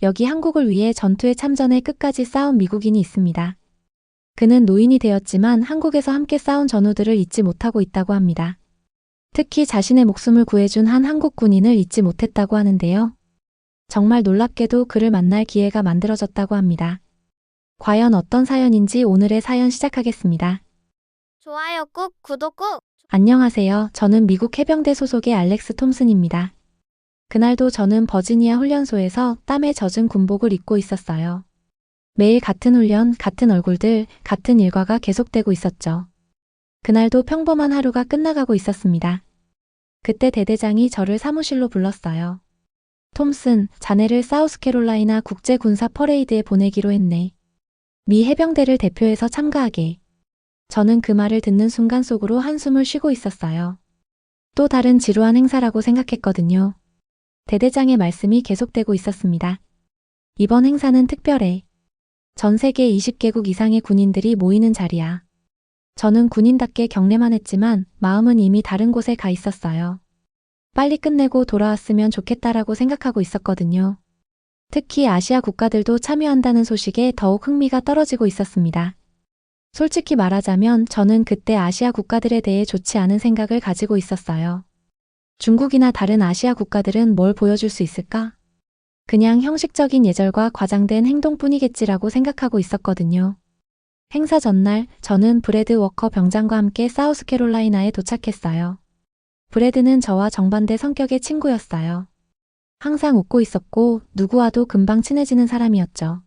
여기 한국을 위해 전투에 참전해 끝까지 싸운 미국인이 있습니다. 그는 노인이 되었지만 한국에서 함께 싸운 전우들을 잊지 못하고 있다고 합니다. 특히 자신의 목숨을 구해준 한 한국 군인을 잊지 못했다고 하는데요. 정말 놀랍게도 그를 만날 기회가 만들어졌다고 합니다. 과연 어떤 사연인지 오늘의 사연 시작하겠습니다. 좋아요 꾹, 구독 꾹! 안녕하세요. 저는 미국 해병대 소속의 알렉스 톰슨입니다. 그날도 저는 버지니아 훈련소에서 땀에 젖은 군복을 입고 있었어요. 매일 같은 훈련, 같은 얼굴들, 같은 일과가 계속되고 있었죠. 그날도 평범한 하루가 끝나가고 있었습니다. 그때 대대장이 저를 사무실로 불렀어요. 톰슨, 자네를 사우스캐롤라이나 국제군사 퍼레이드에 보내기로 했네. 미 해병대를 대표해서 참가하게. 저는 그 말을 듣는 순간 속으로 한숨을 쉬고 있었어요. 또 다른 지루한 행사라고 생각했거든요. 대대장의 말씀이 계속되고 있었습니다. 이번 행사는 특별해. 전 세계 20개국 이상의 군인들이 모이는 자리야. 저는 군인답게 경례만 했지만 마음은 이미 다른 곳에 가 있었어요. 빨리 끝내고 돌아왔으면 좋겠다라고 생각하고 있었거든요. 특히 아시아 국가들도 참여한다는 소식에 더욱 흥미가 떨어지고 있었습니다. 솔직히 말하자면 저는 그때 아시아 국가들에 대해 좋지 않은 생각을 가지고 있었어요. 중국이나 다른 아시아 국가들은 뭘 보여줄 수 있을까? 그냥 형식적인 예절과 과장된 행동뿐이겠지라고 생각하고 있었거든요. 행사 전날 저는 브래드 워커 병장과 함께 사우스캐롤라이나에 도착했어요. 브래드는 저와 정반대 성격의 친구였어요. 항상 웃고 있었고 누구와도 금방 친해지는 사람이었죠.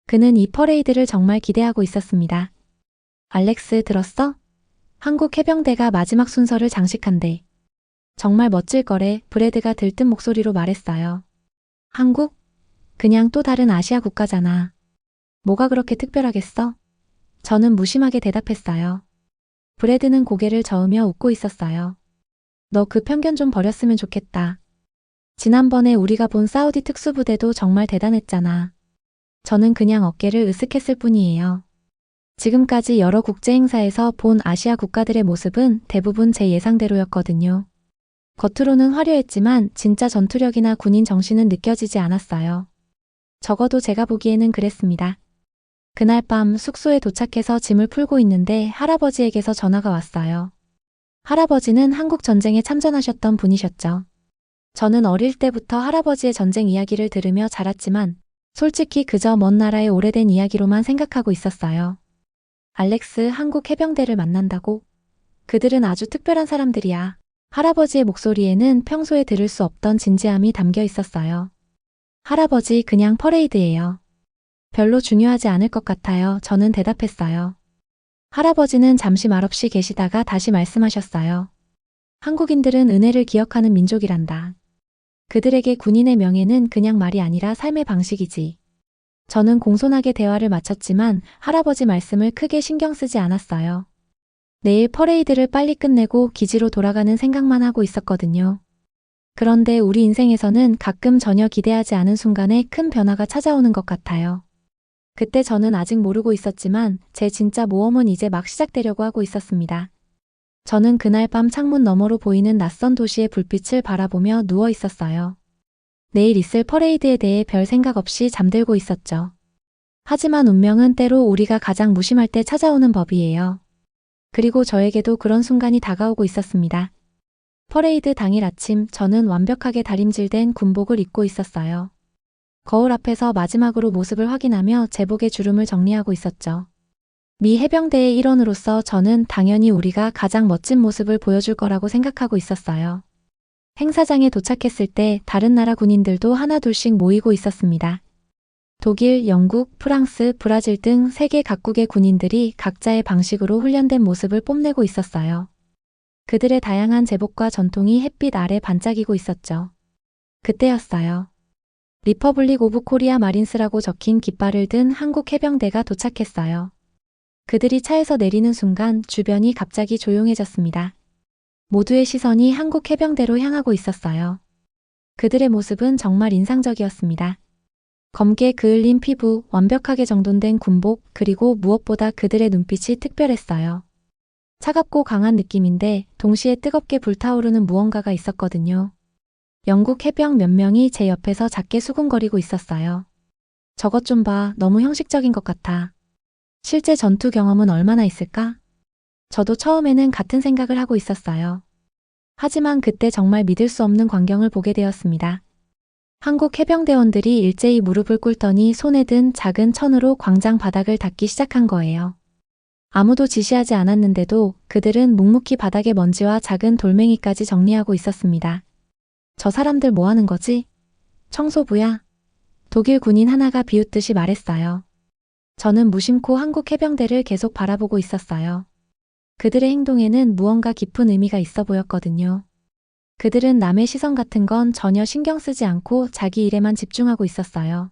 그는 이 퍼레이드를 정말 기대하고 있었습니다. 알렉스, 들었어? 한국 해병대가 마지막 순서를 장식한대. 정말 멋질 거래. 브래드가 들뜬 목소리로 말했어요. 한국? 그냥 또 다른 아시아 국가잖아. 뭐가 그렇게 특별하겠어? 저는 무심하게 대답했어요. 브래드는 고개를 저으며 웃고 있었어요. 너 그 편견 좀 버렸으면 좋겠다. 지난번에 우리가 본 사우디 특수부대도 정말 대단했잖아. 저는 그냥 어깨를 으쓱했을 뿐이에요. 지금까지 여러 국제 행사에서 본 아시아 국가들의 모습은 대부분 제 예상대로였거든요. 겉으로는 화려했지만 진짜 전투력이나 군인 정신은 느껴지지 않았어요. 적어도 제가 보기에는 그랬습니다. 그날 밤 숙소에 도착해서 짐을 풀고 있는데 할아버지에게서 전화가 왔어요. 할아버지는 한국 전쟁에 참전하셨던 분이셨죠. 저는 어릴 때부터 할아버지의 전쟁 이야기를 들으며 자랐지만 솔직히 그저 먼 나라의 오래된 이야기로만 생각하고 있었어요. 알렉스, 한국 해병대를 만난다고? 그들은 아주 특별한 사람들이야. 할아버지의 목소리에는 평소에 들을 수 없던 진지함이 담겨 있었어요. 할아버지, 그냥 퍼레이드예요. 별로 중요하지 않을 것 같아요. 저는 대답했어요. 할아버지는 잠시 말없이 계시다가 다시 말씀하셨어요. 한국인들은 은혜를 기억하는 민족이란다. 그들에게 군인의 명예는 그냥 말이 아니라 삶의 방식이지. 저는 공손하게 대화를 마쳤지만 할아버지 말씀을 크게 신경 쓰지 않았어요. 내일 퍼레이드를 빨리 끝내고 기지로 돌아가는 생각만 하고 있었거든요. 그런데 우리 인생에서는 가끔 전혀 기대하지 않은 순간에 큰 변화가 찾아오는 것 같아요. 그때 저는 아직 모르고 있었지만 제 진짜 모험은 이제 막 시작되려고 하고 있었습니다. 저는 그날 밤 창문 너머로 보이는 낯선 도시의 불빛을 바라보며 누워 있었어요. 내일 있을 퍼레이드에 대해 별 생각 없이 잠들고 있었죠. 하지만 운명은 때로 우리가 가장 무심할 때 찾아오는 법이에요. 그리고 저에게도 그런 순간이 다가오고 있었습니다. 퍼레이드 당일 아침 저는 완벽하게 다림질된 군복을 입고 있었어요. 거울 앞에서 마지막으로 모습을 확인하며 제복의 주름을 정리하고 있었죠. 미 해병대의 일원으로서 저는 당연히 우리가 가장 멋진 모습을 보여줄 거라고 생각하고 있었어요. 행사장에 도착했을 때 다른 나라 군인들도 하나둘씩 모이고 있었습니다. 독일, 영국, 프랑스, 브라질 등 세계 각국의 군인들이 각자의 방식으로 훈련된 모습을 뽐내고 있었어요. 그들의 다양한 제복과 전통이 햇빛 아래 반짝이고 있었죠. 그때였어요. 리퍼블릭 오브 코리아 마린스라고 적힌 깃발을 든 한국 해병대가 도착했어요. 그들이 차에서 내리는 순간 주변이 갑자기 조용해졌습니다. 모두의 시선이 한국 해병대로 향하고 있었어요. 그들의 모습은 정말 인상적이었습니다. 검게 그을린 피부, 완벽하게 정돈된 군복, 그리고 무엇보다 그들의 눈빛이 특별했어요. 차갑고 강한 느낌인데 동시에 뜨겁게 불타오르는 무언가가 있었거든요. 영국 해병 몇 명이 제 옆에서 작게 수군거리고 있었어요. 저것 좀 봐, 너무 형식적인 것 같아. 실제 전투 경험은 얼마나 있을까? 저도 처음에는 같은 생각을 하고 있었어요. 하지만 그때 정말 믿을 수 없는 광경을 보게 되었습니다. 한국 해병대원들이 일제히 무릎을 꿇더니 손에 든 작은 천으로 광장 바닥을 닦기 시작한 거예요. 아무도 지시하지 않았는데도 그들은 묵묵히 바닥의 먼지와 작은 돌멩이까지 정리하고 있었습니다. 저 사람들 뭐 하는 거지? 청소부야. 독일 군인 하나가 비웃듯이 말했어요. 저는 무심코 한국 해병대를 계속 바라보고 있었어요. 그들의 행동에는 무언가 깊은 의미가 있어 보였거든요. 그들은 남의 시선 같은 건 전혀 신경 쓰지 않고 자기 일에만 집중하고 있었어요.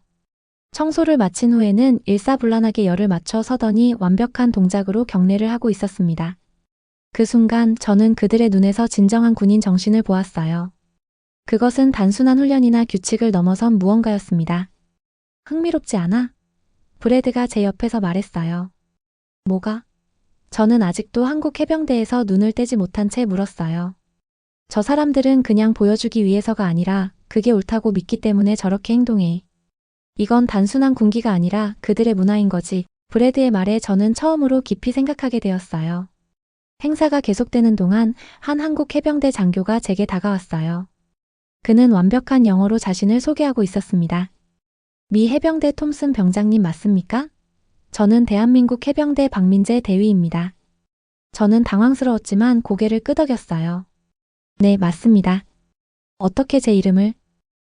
청소를 마친 후에는 일사불란하게 열을 맞춰 서더니 완벽한 동작으로 경례를 하고 있었습니다. 그 순간 저는 그들의 눈에서 진정한 군인 정신을 보았어요. 그것은 단순한 훈련이나 규칙을 넘어선 무언가였습니다. 흥미롭지 않아? 브래드가 제 옆에서 말했어요. 뭐가? 저는 아직도 한국 해병대에서 눈을 떼지 못한 채 물었어요. 저 사람들은 그냥 보여주기 위해서가 아니라 그게 옳다고 믿기 때문에 저렇게 행동해. 이건 단순한 군기가 아니라 그들의 문화인 거지. 브래드의 말에 저는 처음으로 깊이 생각하게 되었어요. 행사가 계속되는 동안 한 한국 해병대 장교가 제게 다가왔어요. 그는 완벽한 영어로 자신을 소개하고 있었습니다. 미 해병대 톰슨 병장님 맞습니까? 저는 대한민국 해병대 박민재 대위입니다. 저는 당황스러웠지만 고개를 끄덕였어요. 네, 맞습니다. 어떻게 제 이름을?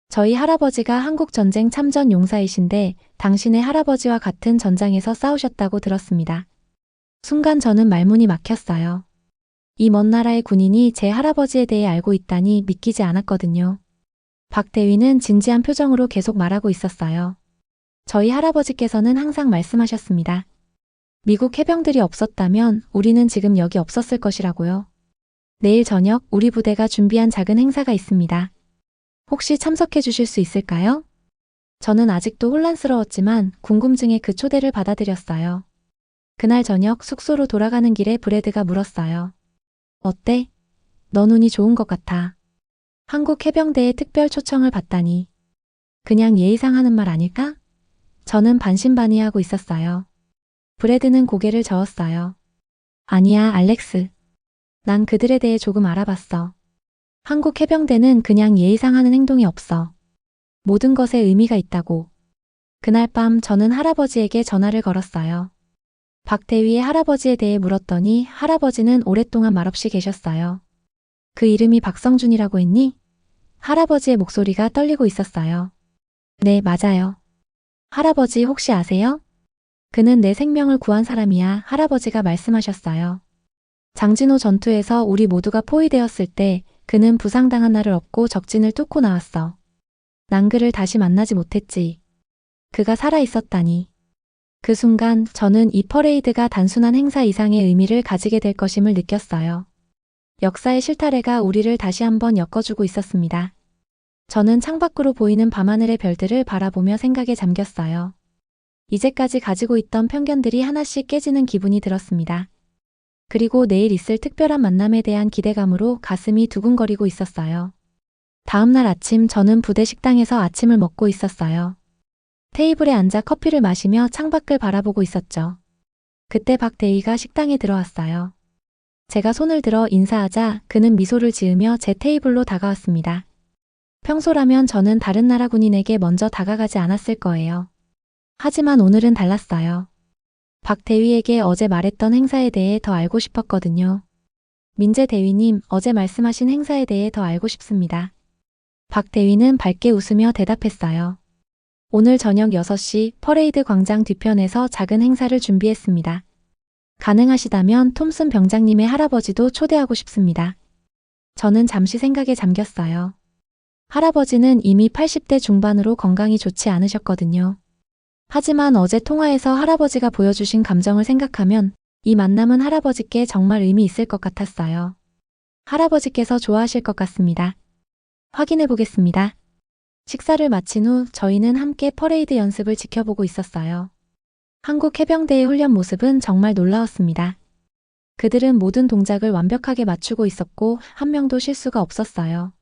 저희 할아버지가 한국전쟁 참전 용사이신데 당신의 할아버지와 같은 전장에서 싸우셨다고 들었습니다. 순간 저는 말문이 막혔어요. 이 먼 나라의 군인이 제 할아버지에 대해 알고 있다니 믿기지 않았거든요. 박 대위는 진지한 표정으로 계속 말하고 있었어요. 저희 할아버지께서는 항상 말씀하셨습니다. 미국 해병들이 없었다면 우리는 지금 여기 없었을 것이라고요. 내일 저녁 우리 부대가 준비한 작은 행사가 있습니다. 혹시 참석해 주실 수 있을까요? 저는 아직도 혼란스러웠지만 궁금증에 그 초대를 받아들였어요. 그날 저녁 숙소로 돌아가는 길에 브래드가 물었어요. 어때? 너 눈이 좋은 것 같아. 한국 해병대의 특별 초청을 받다니. 그냥 예의상 하는 말 아닐까? 저는 반신반의하고 있었어요. 브래드는 고개를 저었어요. 아니야, 알렉스. 난 그들에 대해 조금 알아봤어. 한국 해병대는 그냥 예의상 하는 행동이 없어. 모든 것에 의미가 있다고. 그날 밤 저는 할아버지에게 전화를 걸었어요. 박 대위의 할아버지에 대해 물었더니 할아버지는 오랫동안 말없이 계셨어요. 그 이름이 박성준이라고 했니? 할아버지의 목소리가 떨리고 있었어요. 네, 맞아요. 할아버지 혹시 아세요? 그는 내 생명을 구한 사람이야, 할아버지가 말씀하셨어요. 장진호 전투에서 우리 모두가 포위되었을 때 그는 부상당한 나를 업고 적진을 뚫고 나왔어. 난 그를 다시 만나지 못했지. 그가 살아있었다니. 그 순간 저는 이 퍼레이드가 단순한 행사 이상의 의미를 가지게 될 것임을 느꼈어요. 역사의 실타래가 우리를 다시 한번 엮어주고 있었습니다. 저는 창밖으로 보이는 밤하늘의 별들을 바라보며 생각에 잠겼어요. 이제까지 가지고 있던 편견들이 하나씩 깨지는 기분이 들었습니다. 그리고 내일 있을 특별한 만남에 대한 기대감으로 가슴이 두근거리고 있었어요. 다음 날 아침 저는 부대 식당에서 아침을 먹고 있었어요. 테이블에 앉아 커피를 마시며 창밖을 바라보고 있었죠. 그때 박 대위가 식당에 들어왔어요. 제가 손을 들어 인사하자 그는 미소를 지으며 제 테이블로 다가왔습니다. 평소라면 저는 다른 나라 군인에게 먼저 다가가지 않았을 거예요. 하지만 오늘은 달랐어요. 박 대위에게 어제 말했던 행사에 대해 더 알고 싶었거든요. 민재 대위님, 어제 말씀하신 행사에 대해 더 알고 싶습니다. 박 대위는 밝게 웃으며 대답했어요. 오늘 저녁 6시 퍼레이드 광장 뒤편에서 작은 행사를 준비했습니다. 가능하시다면 톰슨 병장님의 할아버지도 초대하고 싶습니다. 저는 잠시 생각에 잠겼어요. 할아버지는 이미 80대 중반으로 건강이 좋지 않으셨거든요. 하지만 어제 통화에서 할아버지가 보여주신 감정을 생각하면 이 만남은 할아버지께 정말 의미 있을 것 같았어요. 할아버지께서 좋아하실 것 같습니다. 확인해 보겠습니다. 식사를 마친 후 저희는 함께 퍼레이드 연습을 지켜보고 있었어요. 한국 해병대의 훈련 모습은 정말 놀라웠습니다. 그들은 모든 동작을 완벽하게 맞추고 있었고 한 명도 실수가 없었어요.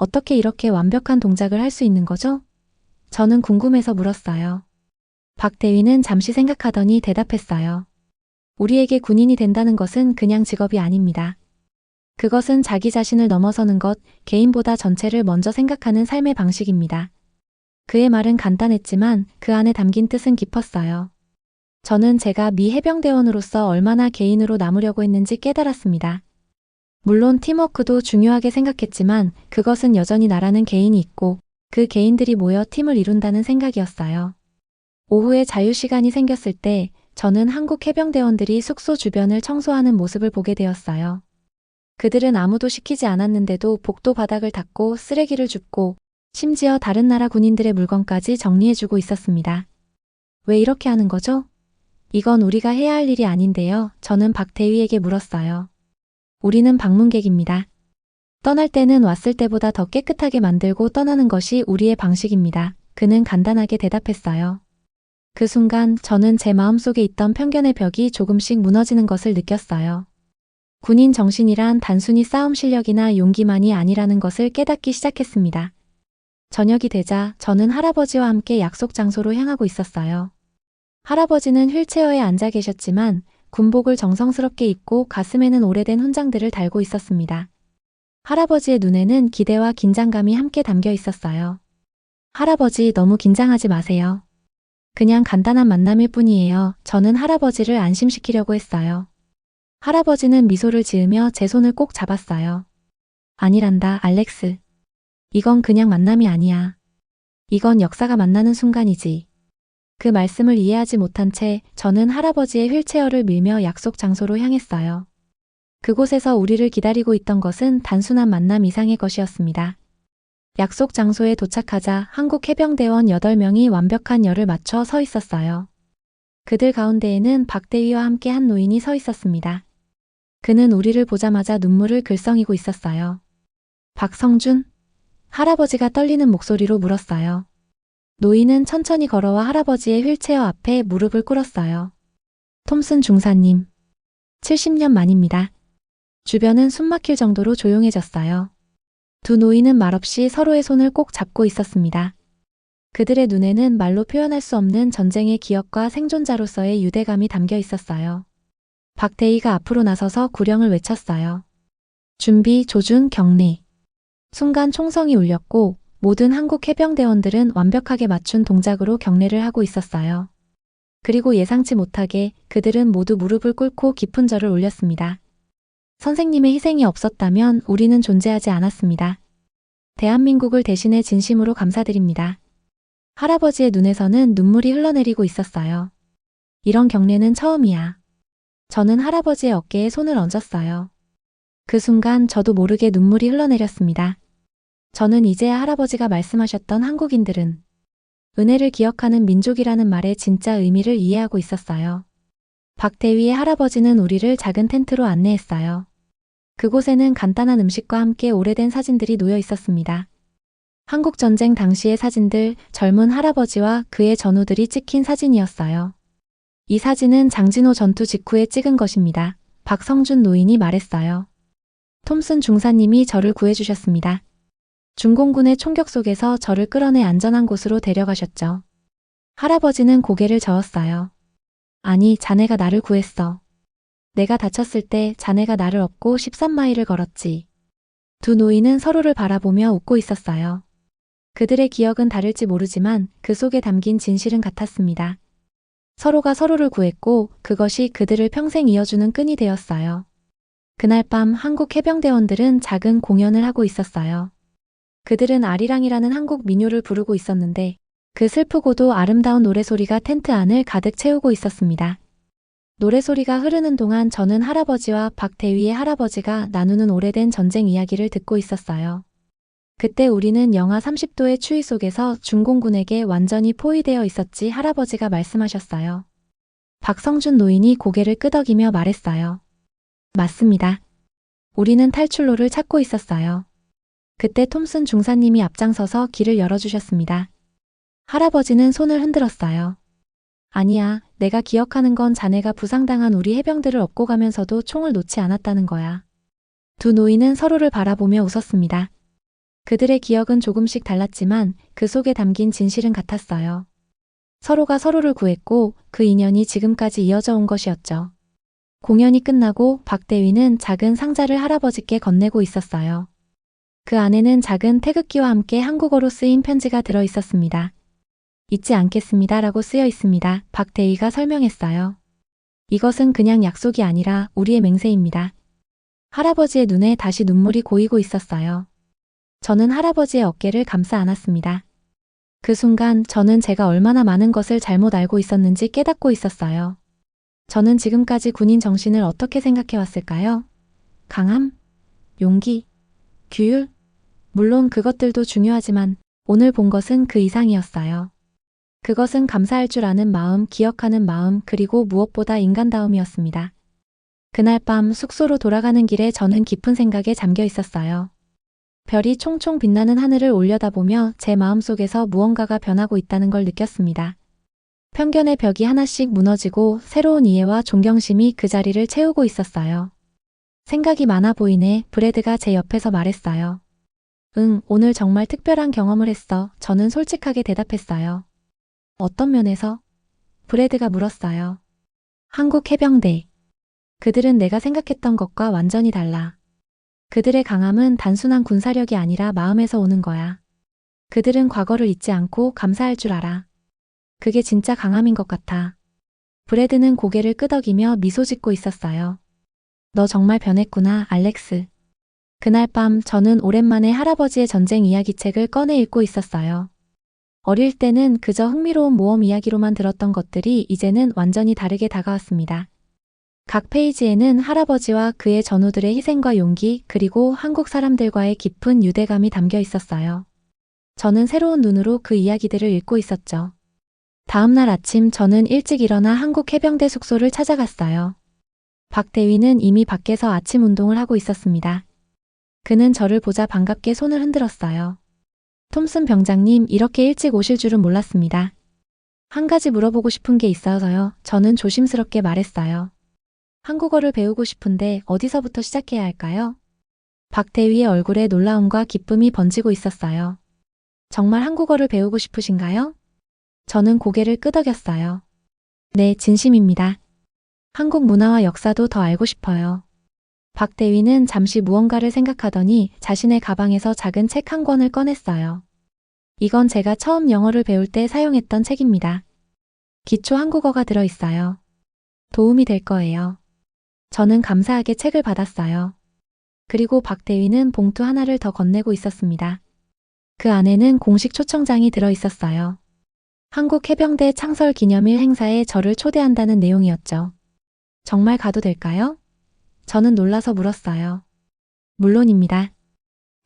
어떻게 이렇게 완벽한 동작을 할 수 있는 거죠? 저는 궁금해서 물었어요. 박 대위는 잠시 생각하더니 대답했어요. 우리에게 군인이 된다는 것은 그냥 직업이 아닙니다. 그것은 자기 자신을 넘어서는 것, 개인보다 전체를 먼저 생각하는 삶의 방식입니다. 그의 말은 간단했지만 그 안에 담긴 뜻은 깊었어요. 저는 제가 미 해병대원으로서 얼마나 개인으로 남으려고 했는지 깨달았습니다. 물론 팀워크도 중요하게 생각했지만 그것은 여전히 나라는 개인이 있고 그 개인들이 모여 팀을 이룬다는 생각이었어요. 오후에 자유시간이 생겼을 때 저는 한국 해병대원들이 숙소 주변을 청소하는 모습을 보게 되었어요. 그들은 아무도 시키지 않았는데도 복도 바닥을 닦고 쓰레기를 줍고 심지어 다른 나라 군인들의 물건까지 정리해주고 있었습니다. 왜 이렇게 하는 거죠? 이건 우리가 해야 할 일이 아닌데요. 저는 박 대위에게 물었어요. 우리는 방문객입니다. 떠날 때는 왔을 때보다 더 깨끗하게 만들고 떠나는 것이 우리의 방식입니다. 그는 간단하게 대답했어요. 그 순간 저는 제 마음속에 있던 편견의 벽이 조금씩 무너지는 것을 느꼈어요. 군인 정신이란 단순히 싸움 실력이나 용기만이 아니라는 것을 깨닫기 시작했습니다. 저녁이 되자 저는 할아버지와 함께 약속 장소로 향하고 있었어요. 할아버지는 휠체어에 앉아 계셨지만 군복을 정성스럽게 입고 가슴에는 오래된 훈장들을 달고 있었습니다. 할아버지의 눈에는 기대와 긴장감이 함께 담겨 있었어요. 할아버지, 너무 긴장하지 마세요. 그냥 간단한 만남일 뿐이에요. 저는 할아버지를 안심시키려고 했어요. 할아버지는 미소를 지으며 제 손을 꼭 잡았어요. 아니란다, 알렉스. 이건 그냥 만남이 아니야. 이건 역사가 만나는 순간이지. 그 말씀을 이해하지 못한 채 저는 할아버지의 휠체어를 밀며 약속 장소로 향했어요. 그곳에서 우리를 기다리고 있던 것은 단순한 만남 이상의 것이었습니다. 약속 장소에 도착하자 한국 해병대원 8명이 완벽한 열을 맞춰 서 있었어요. 그들 가운데에는 박 대위와 함께 한 노인이 서 있었습니다. 그는 우리를 보자마자 눈물을 글썽이고 있었어요. 박성준? 할아버지가 떨리는 목소리로 물었어요. 노인은 천천히 걸어와 할아버지의 휠체어 앞에 무릎을 꿇었어요. 톰슨 중사님. 70년 만입니다. 주변은 숨막힐 정도로 조용해졌어요. 두 노인은 말없이 서로의 손을 꼭 잡고 있었습니다. 그들의 눈에는 말로 표현할 수 없는 전쟁의 기억과 생존자로서의 유대감이 담겨 있었어요. 박대희가 앞으로 나서서 구령을 외쳤어요. 준비, 조준, 경례. 순간 총성이 울렸고 모든 한국 해병대원들은 완벽하게 맞춘 동작으로 경례를 하고 있었어요. 그리고 예상치 못하게 그들은 모두 무릎을 꿇고 깊은 절을 올렸습니다. 선생님의 희생이 없었다면 우리는 존재하지 않았습니다. 대한민국을 대신해 진심으로 감사드립니다. 할아버지의 눈에서는 눈물이 흘러내리고 있었어요. 이런 경례는 처음이야. 저는 할아버지의 어깨에 손을 얹었어요. 그 순간 저도 모르게 눈물이 흘러내렸습니다. 저는 이제야 할아버지가 말씀하셨던 한국인들은 은혜를 기억하는 민족이라는 말의 진짜 의미를 이해하고 있었어요. 박대위의 할아버지는 우리를 작은 텐트로 안내했어요. 그곳에는 간단한 음식과 함께 오래된 사진들이 놓여 있었습니다. 한국전쟁 당시의 사진들, 젊은 할아버지와 그의 전우들이 찍힌 사진이었어요. 이 사진은 장진호 전투 직후에 찍은 것입니다. 박성준 노인이 말했어요. 톰슨 중사님이 저를 구해주셨습니다. 중공군의 총격 속에서 저를 끌어내 안전한 곳으로 데려가셨죠. 할아버지는 고개를 저었어요. 아니, 자네가 나를 구했어. 내가 다쳤을 때 자네가 나를 업고 13마일을 걸었지. 두 노인은 서로를 바라보며 웃고 있었어요. 그들의 기억은 다를지 모르지만 그 속에 담긴 진실은 같았습니다. 서로가 서로를 구했고 그것이 그들을 평생 이어주는 끈이 되었어요. 그날 밤 한국 해병대원들은 작은 공연을 하고 있었어요. 그들은 아리랑이라는 한국 민요를 부르고 있었는데 그 슬프고도 아름다운 노래소리가 텐트 안을 가득 채우고 있었습니다. 노래소리가 흐르는 동안 저는 할아버지와 박대위의 할아버지가 나누는 오래된 전쟁 이야기를 듣고 있었어요. 그때 우리는 영하 30도의 추위 속에서 중공군에게 완전히 포위되어 있었지. 할아버지가 말씀하셨어요. 박성준 노인이 고개를 끄덕이며 말했어요. 맞습니다. 우리는 탈출로를 찾고 있었어요. 그때 톰슨 중사님이 앞장서서 길을 열어주셨습니다. 할아버지는 손을 흔들었어요. 아니야, 내가 기억하는 건 자네가 부상당한 우리 해병들을 업고 가면서도 총을 놓지 않았다는 거야. 두 노인은 서로를 바라보며 웃었습니다. 그들의 기억은 조금씩 달랐지만 그 속에 담긴 진실은 같았어요. 서로가 서로를 구했고 그 인연이 지금까지 이어져 온 것이었죠. 공연이 끝나고 박대위는 작은 상자를 할아버지께 건네고 있었어요. 그 안에는 작은 태극기와 함께 한국어로 쓰인 편지가 들어 있었습니다. 잊지 않겠습니다 라고 쓰여 있습니다. 박대위가 설명했어요. 이것은 그냥 약속이 아니라 우리의 맹세입니다. 할아버지의 눈에 다시 눈물이 고이고 있었어요. 저는 할아버지의 어깨를 감싸 안았습니다. 그 순간 저는 제가 얼마나 많은 것을 잘못 알고 있었는지 깨닫고 있었어요. 저는 지금까지 군인 정신을 어떻게 생각해 왔을까요? 강함? 용기? 규율? 물론 그것들도 중요하지만 오늘 본 것은 그 이상이었어요. 그것은 감사할 줄 아는 마음, 기억하는 마음, 그리고 무엇보다 인간다움이었습니다. 그날 밤 숙소로 돌아가는 길에 저는 깊은 생각에 잠겨 있었어요. 별이 총총 빛나는 하늘을 올려다보며 제 마음속에서 무언가가 변하고 있다는 걸 느꼈습니다. 편견의 벽이 하나씩 무너지고 새로운 이해와 존경심이 그 자리를 채우고 있었어요. 생각이 많아 보이네. 브래드가 제 옆에서 말했어요. 응, 오늘 정말 특별한 경험을 했어. 저는 솔직하게 대답했어요. 어떤 면에서? 브래드가 물었어요. 한국 해병대. 그들은 내가 생각했던 것과 완전히 달라. 그들의 강함은 단순한 군사력이 아니라 마음에서 오는 거야. 그들은 과거를 잊지 않고 감사할 줄 알아. 그게 진짜 강함인 것 같아. 브래드는 고개를 끄덕이며 미소 짓고 있었어요. 너 정말 변했구나, 알렉스. 그날 밤 저는 오랜만에 할아버지의 전쟁 이야기책을 꺼내 읽고 있었어요. 어릴 때는 그저 흥미로운 모험 이야기로만 들었던 것들이 이제는 완전히 다르게 다가왔습니다. 각 페이지에는 할아버지와 그의 전우들의 희생과 용기, 그리고 한국 사람들과의 깊은 유대감이 담겨 있었어요. 저는 새로운 눈으로 그 이야기들을 읽고 있었죠. 다음 날 아침 저는 일찍 일어나 한국 해병대 숙소를 찾아갔어요. 박대위는 이미 밖에서 아침 운동을 하고 있었습니다. 그는 저를 보자 반갑게 손을 흔들었어요. 톰슨 병장님, 이렇게 일찍 오실 줄은 몰랐습니다. 한 가지 물어보고 싶은 게 있어서요. 저는 조심스럽게 말했어요. 한국어를 배우고 싶은데 어디서부터 시작해야 할까요? 박대위의 얼굴에 놀라움과 기쁨이 번지고 있었어요. 정말 한국어를 배우고 싶으신가요? 저는 고개를 끄덕였어요. 네, 진심입니다. 한국 문화와 역사도 더 알고 싶어요. 박대위는 잠시 무언가를 생각하더니 자신의 가방에서 작은 책 한 권을 꺼냈어요. 이건 제가 처음 영어를 배울 때 사용했던 책입니다. 기초 한국어가 들어있어요. 도움이 될 거예요. 저는 감사하게 책을 받았어요. 그리고 박대위는 봉투 하나를 더 건네고 있었습니다. 그 안에는 공식 초청장이 들어있었어요. 한국 해병대 창설 기념일 행사에 저를 초대한다는 내용이었죠. 정말 가도 될까요? 저는 놀라서 물었어요. 물론입니다.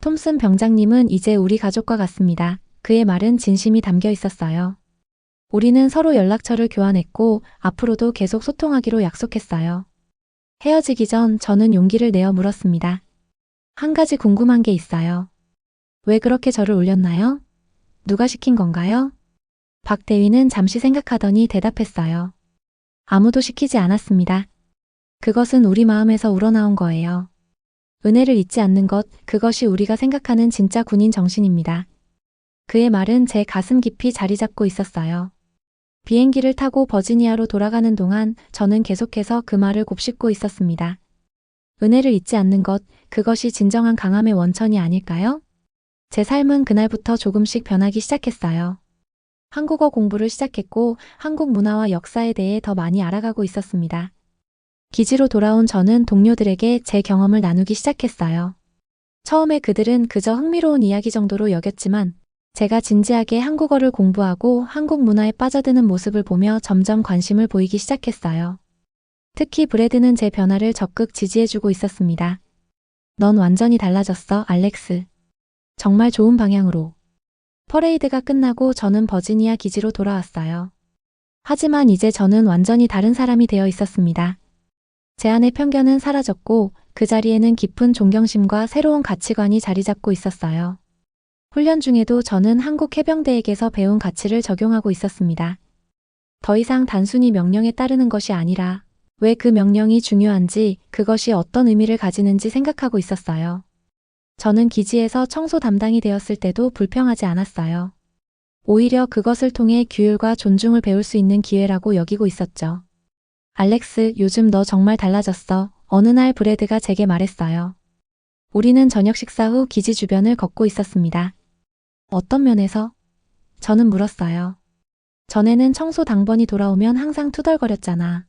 톰슨 병장님은 이제 우리 가족과 같습니다. 그의 말은 진심이 담겨 있었어요. 우리는 서로 연락처를 교환했고 앞으로도 계속 소통하기로 약속했어요. 헤어지기 전 저는 용기를 내어 물었습니다. 한 가지 궁금한 게 있어요. 왜 그렇게 저를 울렸나요? 누가 시킨 건가요? 박대위는 잠시 생각하더니 대답했어요. 아무도 시키지 않았습니다. 그것은 우리 마음에서 우러나온 거예요. 은혜를 잊지 않는 것, 그것이 우리가 생각하는 진짜 군인 정신입니다. 그의 말은 제 가슴 깊이 자리 잡고 있었어요. 비행기를 타고 버지니아로 돌아가는 동안 저는 계속해서 그 말을 곱씹고 있었습니다. 은혜를 잊지 않는 것, 그것이 진정한 강함의 원천이 아닐까요? 제 삶은 그날부터 조금씩 변하기 시작했어요. 한국어 공부를 시작했고 한국 문화와 역사에 대해 더 많이 알아가고 있었습니다. 기지로 돌아온 저는 동료들에게 제 경험을 나누기 시작했어요. 처음에 그들은 그저 흥미로운 이야기 정도로 여겼지만 제가 진지하게 한국어를 공부하고 한국 문화에 빠져드는 모습을 보며 점점 관심을 보이기 시작했어요. 특히 브래드는 제 변화를 적극 지지해주고 있었습니다. 넌 완전히 달라졌어, 알렉스. 정말 좋은 방향으로. 퍼레이드가 끝나고 저는 버지니아 기지로 돌아왔어요. 하지만 이제 저는 완전히 다른 사람이 되어 있었습니다. 제 안의 편견은 사라졌고 그 자리에는 깊은 존경심과 새로운 가치관이 자리 잡고 있었어요. 훈련 중에도 저는 한국 해병대에게서 배운 가치를 적용하고 있었습니다. 더 이상 단순히 명령에 따르는 것이 아니라 왜 그 명령이 중요한지, 그것이 어떤 의미를 가지는지 생각하고 있었어요. 저는 기지에서 청소 담당이 되었을 때도 불평하지 않았어요. 오히려 그것을 통해 규율과 존중을 배울 수 있는 기회라고 여기고 있었죠. 알렉스, 요즘 너 정말 달라졌어. 어느 날 브래드가 제게 말했어요. 우리는 저녁 식사 후 기지 주변을 걷고 있었습니다. 어떤 면에서? 저는 물었어요. 전에는 청소 당번이 돌아오면 항상 투덜거렸잖아.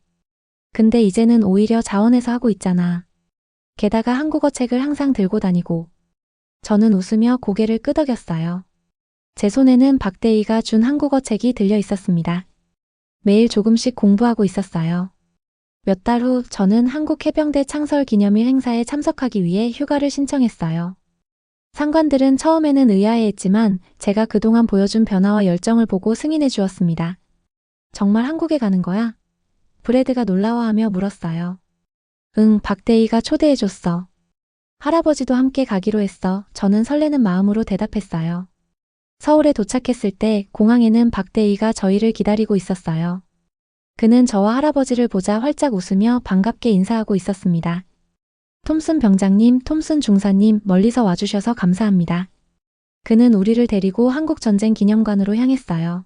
근데 이제는 오히려 자원해서 하고 있잖아. 게다가 한국어 책을 항상 들고 다니고. 저는 웃으며 고개를 끄덕였어요. 제 손에는 박대희가 준 한국어 책이 들려 있었습니다. 매일 조금씩 공부하고 있었어요. 몇 달 후 저는 한국해병대 창설 기념일 행사에 참석하기 위해 휴가를 신청했어요. 상관들은 처음에는 의아해했지만 제가 그동안 보여준 변화와 열정을 보고 승인해 주었습니다. 정말 한국에 가는 거야? 브래드가 놀라워하며 물었어요. 응, 박대희가 초대해줬어. 할아버지도 함께 가기로 했어. 저는 설레는 마음으로 대답했어요. 서울에 도착했을 때 공항에는 박대희가 저희를 기다리고 있었어요. 그는 저와 할아버지를 보자 활짝 웃으며 반갑게 인사하고 있었습니다. 톰슨 병장님, 톰슨 중사님, 멀리서 와주셔서 감사합니다. 그는 우리를 데리고 한국전쟁 기념관으로 향했어요.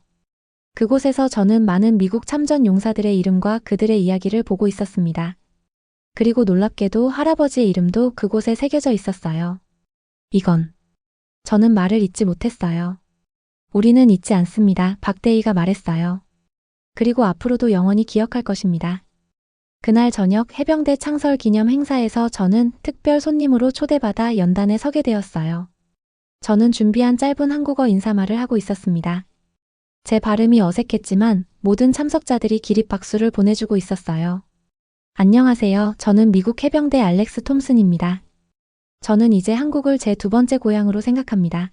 그곳에서 저는 많은 미국 참전 용사들의 이름과 그들의 이야기를 보고 있었습니다. 그리고 놀랍게도 할아버지의 이름도 그곳에 새겨져 있었어요. 이건. 저는 말을 잇지 못했어요. 우리는 잊지 않습니다. 박대희가 말했어요. 그리고 앞으로도 영원히 기억할 것입니다. 그날 저녁 해병대 창설 기념 행사에서 저는 특별 손님으로 초대받아 연단에 서게 되었어요. 저는 준비한 짧은 한국어 인사말을 하고 있었습니다. 제 발음이 어색했지만 모든 참석자들이 기립박수를 보내주고 있었어요. 안녕하세요. 저는 미국 해병대 알렉스 톰슨입니다. 저는 이제 한국을 제 두 번째 고향으로 생각합니다.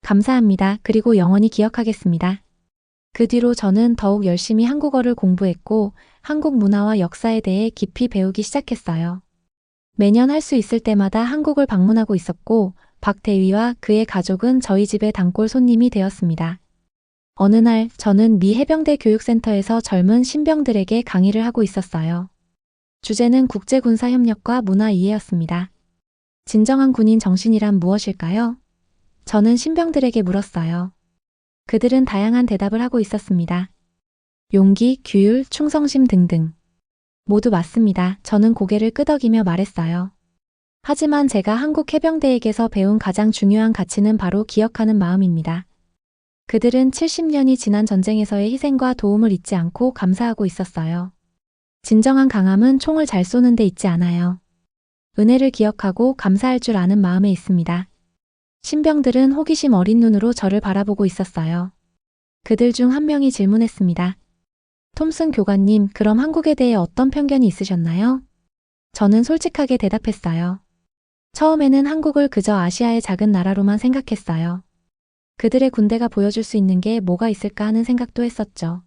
감사합니다. 그리고 영원히 기억하겠습니다. 그 뒤로 저는 더욱 열심히 한국어를 공부했고 한국 문화와 역사에 대해 깊이 배우기 시작했어요. 매년 할 수 있을 때마다 한국을 방문하고 있었고 박대위와 그의 가족은 저희 집의 단골 손님이 되었습니다. 어느 날 저는 미 해병대 교육센터에서 젊은 신병들에게 강의를 하고 있었어요. 주제는 국제군사협력과 문화 이해였습니다. 진정한 군인 정신이란 무엇일까요? 저는 신병들에게 물었어요. 그들은 다양한 대답을 하고 있었습니다. 용기, 규율, 충성심 등등. 모두 맞습니다. 저는 고개를 끄덕이며 말했어요. 하지만 제가 한국 해병대에게서 배운 가장 중요한 가치는 바로 기억하는 마음입니다. 그들은 70년이 지난 전쟁에서의 희생과 도움을 잊지 않고 감사하고 있었어요. 진정한 강함은 총을 잘 쏘는 데 있지 않아요. 은혜를 기억하고 감사할 줄 아는 마음에 있습니다. 신병들은 호기심 어린 눈으로 저를 바라보고 있었어요. 그들 중 한 명이 질문했습니다. 톰슨 교관님, 그럼 한국에 대해 어떤 편견이 있으셨나요? 저는 솔직하게 대답했어요. 처음에는 한국을 그저 아시아의 작은 나라로만 생각했어요. 그들의 군대가 보여줄 수 있는 게 뭐가 있을까 하는 생각도 했었죠.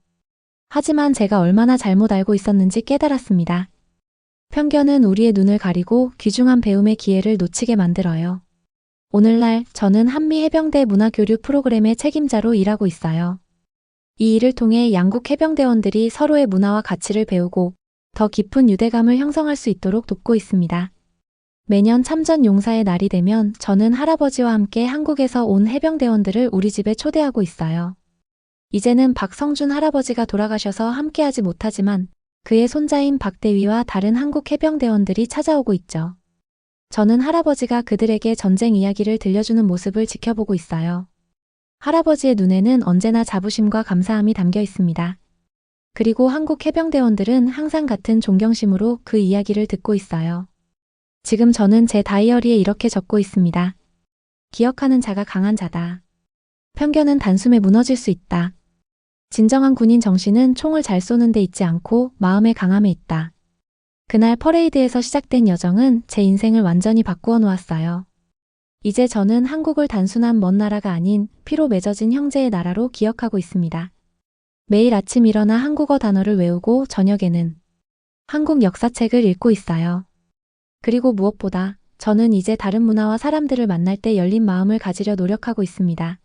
하지만 제가 얼마나 잘못 알고 있었는지 깨달았습니다. 편견은 우리의 눈을 가리고 귀중한 배움의 기회를 놓치게 만들어요. 오늘날 저는 한미 해병대 문화교류 프로그램의 책임자로 일하고 있어요. 이 일을 통해 양국 해병대원들이 서로의 문화와 가치를 배우고 더 깊은 유대감을 형성할 수 있도록 돕고 있습니다. 매년 참전 용사의 날이 되면 저는 할아버지와 함께 한국에서 온 해병대원들을 우리 집에 초대하고 있어요. 이제는 박성준 할아버지가 돌아가셔서 함께하지 못하지만 그의 손자인 박대위와 다른 한국 해병대원들이 찾아오고 있죠. 저는 할아버지가 그들에게 전쟁 이야기를 들려주는 모습을 지켜보고 있어요. 할아버지의 눈에는 언제나 자부심과 감사함이 담겨 있습니다. 그리고 한국 해병대원들은 항상 같은 존경심으로 그 이야기를 듣고 있어요. 지금 저는 제 다이어리에 이렇게 적고 있습니다. 기억하는 자가 강한 자다. 편견은 단숨에 무너질 수 있다. 진정한 군인 정신은 총을 잘 쏘는 데 있지 않고 마음의 강함에 있다. 그날 퍼레이드에서 시작된 여정은 제 인생을 완전히 바꾸어 놓았어요. 이제 저는 한국을 단순한 먼 나라가 아닌 피로 맺어진 형제의 나라로 기억하고 있습니다. 매일 아침 일어나 한국어 단어를 외우고 저녁에는 한국 역사책을 읽고 있어요. 그리고 무엇보다 저는 이제 다른 문화와 사람들을 만날 때 열린 마음을 가지려 노력하고 있습니다.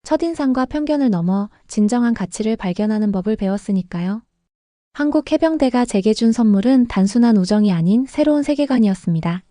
첫인상과 편견을 넘어 진정한 가치를 발견하는 법을 배웠으니까요. 한국 해병대가 제게 준 선물은 단순한 우정이 아닌 새로운 세계관이었습니다.